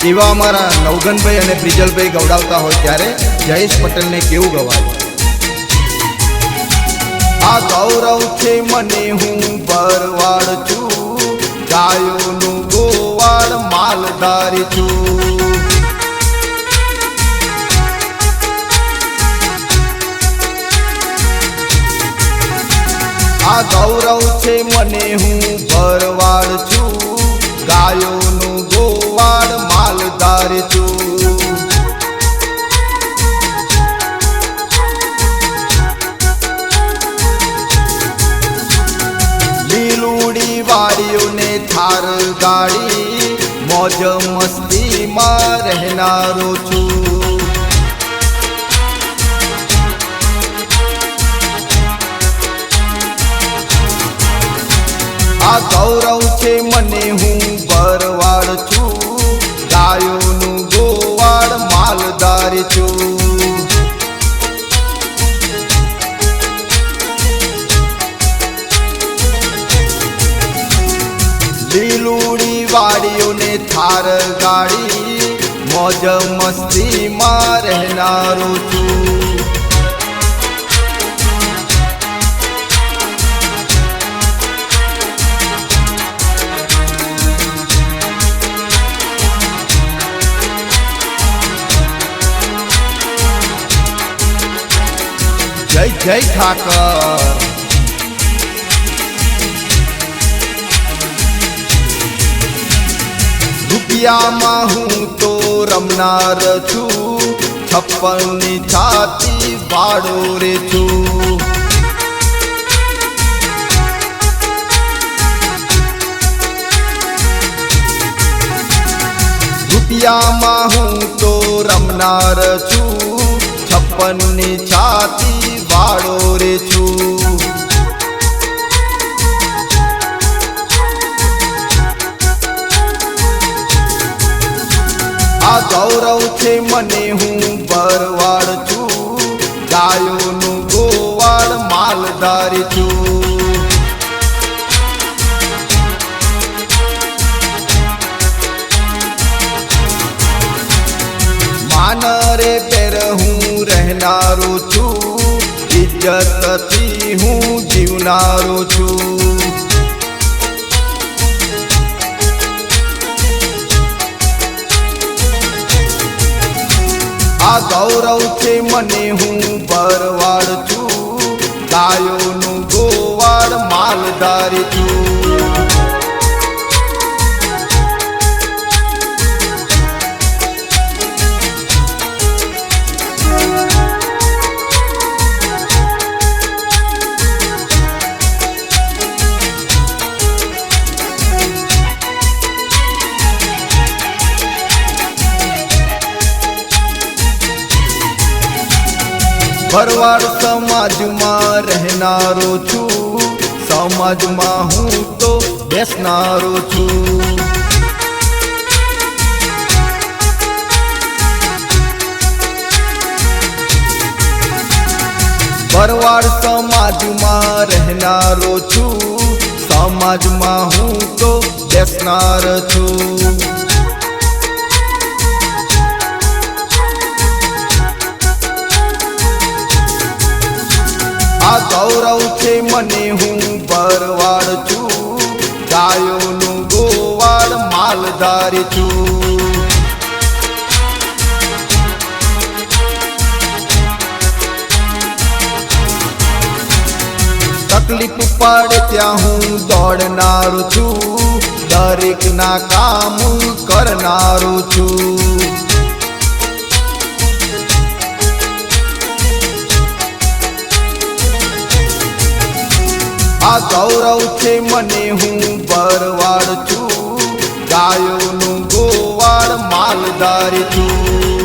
એવા અમારા નવગનભાઈ અને પ્રિજલભાઈ ગવડાવતા હોય ત્યારે જયેશ પટેલને કેવું ગવાય? આ ગૌરવ છે મને હું ભરવાડ છું, ગાયોનું ગોવાળ માલધારી છું. આ ગૌરવ છે મને હું ભરવાડ છું, ગાયોનું ગોવાળ માલધારી છું. લીલુડી વાડીઓને થાર ગાડી મોજ મસ્તીમાં રહેનારો છું. આ ગૌરવ છે મને હું ભરવાડ છું, ગાયોનું ગોવાળ માલધારી છું. લીલુડી વાડીઓને થાર ગાડી મોજ મસ્તીમાં રહેનારો છું. જય જય ઠાકર. રૂપિયામાં હું તો રમનાર છું, 56ની છાતી વાળો રે છું. રૂપિયામાં હું તો રમનાર છું, 56ની છાતી વાળો રે છું. આ ગૌરવ છે મને હું ભરવાડ છું, ગાયોનું ગોવાળ માલધારી છું. માન રે પેર હું રહેનારો છું, ઇજ્જતથી હું જીવનારો છું. આ ગૌરવ છે મને હું ભરવાડ છું, ગાયોનું ગોવાળ માલધારી છું. ભરવાડ સમાજમાં રહેનારો છું, સમાજમાં હું તો બેસનારો છું. ભરવાડ સમાજમાં રહેનારો છું, સમાજમાં હું તો બેસનાર છું. આ ગૌરવ છે મને હું ભરવાડ છું, ગાયોનું ગોવાળ માલધારી છું. તકલીફ પડે ત્યાં હું દોડનારો છું, દરેકના કામ કરનારો છું. આ ગૌરવ છે મને હું ભરવાડ છું, ગાયોનું ગોવાળ માલધારી છું.